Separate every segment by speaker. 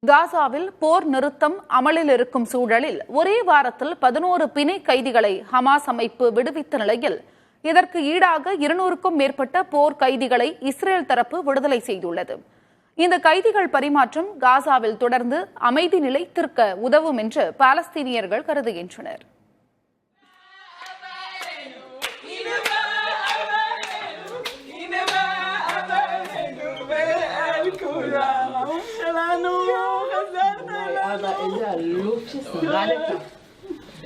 Speaker 1: காசாவில் போர் நிறுத்தம் அமலில் இருக்கும் சூழலில் ஒரே வாரத்தில் 11 பிணை கைதிகளை ஹமாஸ் அமைப்பு விடுவித்த நிலையில் இதற்கு ஈடாக 200க்கும் மேற்பட்ட போர் கைதிகளை இஸ்ரேல் தரப்பு விடுதலை செய்துள்ளது. இந்த கைதிகள் பரிமாற்றம் காசாவில் தொடர்ந்து அமைதி நிலைத்திருக்க உதவும் என்று பாலஸ்தீனியர்கள் கருதுகின்றனர்.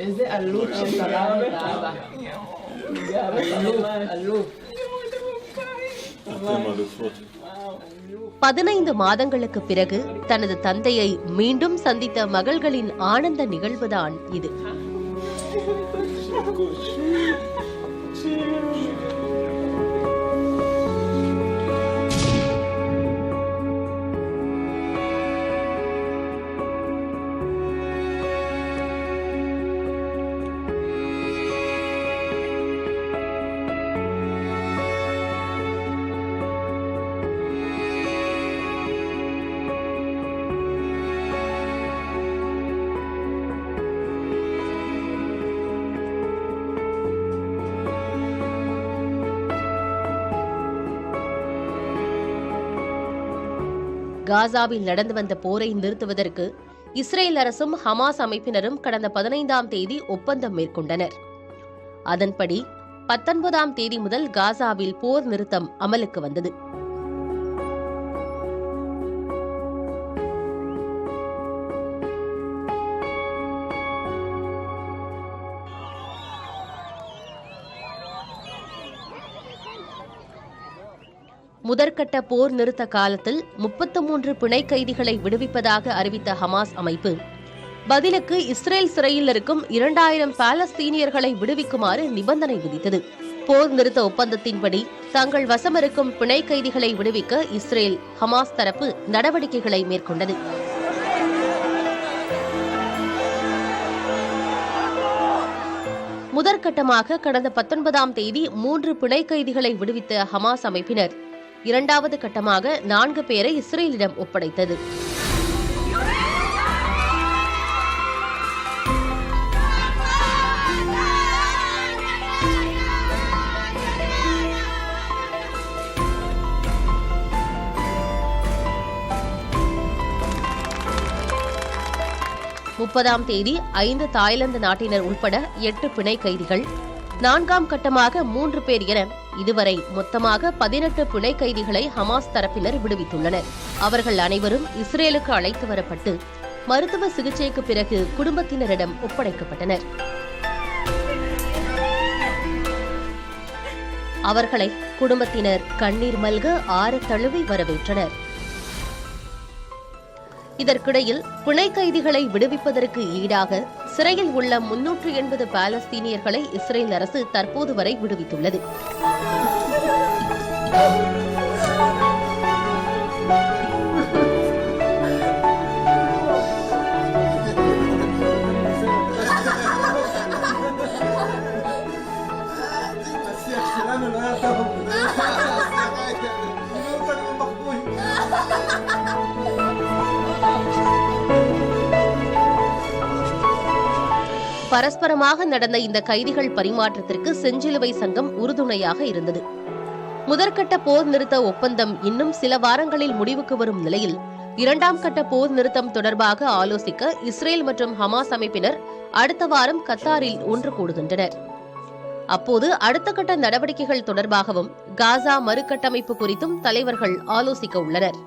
Speaker 2: איזה עלות ששררת אבא. עלות.
Speaker 3: 15 மாதங்களுக்கு பிறகு தனது தந்தையை மீண்டும் சந்தித்த மகள்களின் ஆனந்த நிகழ்வுதான் இது. காசாவில் நடந்து வந்த போரை நிறுத்துவதற்கு இஸ்ரேல் அரசும் ஹமாஸ் அமைப்பினரும் கடந்த 15ஆம் தேதி ஒப்பந்தம் மேற்கொண்டனர். அதன்படி 19ஆம் தேதி முதல் காசாவில் போர் நிறுத்தம் அமலுக்கு வந்தது. முதற்கட்ட போர் நிறுத்த காலத்தில் 33 பிணை கைதிகளை விடுவிப்பதாக அறிவித்த ஹமாஸ் அமைப்பு பதிலுக்கு இஸ்ரேல் சிறையில் இருக்கும் 2000 பாலஸ்தீனியர்களை விடுவிக்குமாறு நிபந்தனை விதித்தது. போர் நிறுத்த ஒப்பந்தத்தின்படி தங்கள் வசமிருக்கும் பிணை கைதிகளை விடுவிக்க இஸ்ரேல் ஹமாஸ் தரப்பு நடவடிக்கைகளை மேற்கொண்டது. முதற்கட்டமாக கடந்த 19ஆம் தேதி 3 பிணை கைதிகளை விடுவித்த ஹமாஸ் அமைப்பினர் 2வது கட்டமாக 4 பேரை இஸ்ரேலிடம் ஒப்படைத்தது. முப்பதாம் தேதி 5 தாய்லாந்து நாட்டினர் உட்பட 8 பிணை கைதிகள், 4ஆம் கட்டமாக 3 பேர் என இதுவரை மொத்தமாக 18 பிணை கைதிகளை ஹமாஸ் தரப்பினர் விடுவித்துள்ளனர். அவர்கள் அனைவரும் இஸ்ரேலுக்கு அழைத்து வரப்பட்டு மருத்துவ சிகிச்சைக்கு பிறகு குடும்பத்தினரிடம் ஒப்படைக்கப்பட்டனர். அவர்களை குடும்பத்தினர் கண்ணீர் மல்க ஆற தழுவி வரவேற்றனர். இதற்கிடையில் பிணை கைதிகளை விடுவிப்பதற்கு ஈடாக சிறையில் உள்ள 380 பாலஸ்தீனியர்களை இஸ்ரேல் அரசு தற்போது வரை விடுவித்துள்ளது. பரஸ்பரமாக நடந்த இந்த கைதிகள் பரிமாற்றத்திற்கு செஞ்சிலுவை சங்கம் உறுதுணையாக இருந்தது. முதற்கட்ட போர் நிறுத்த ஒப்பந்தம் இன்னும் சில வாரங்களில் முடிவுக்கு வரும் நிலையில் 2ஆம் கட்ட போர் நிறுத்தம் தொடர்பாக ஆலோசிக்க இஸ்ரேல் மற்றும் ஹமாஸ் அமைப்பினர் அடுத்த வாரம் கத்தாரில் ஒன்று கூடுகின்றனர். அப்போது அடுத்த கட்ட நடவடிக்கைகள் தொடர்பாகவும் காசா மறுகட்டமைப்பு குறித்தும் தலைவர்கள் ஆலோசிக்க உள்ளனர்.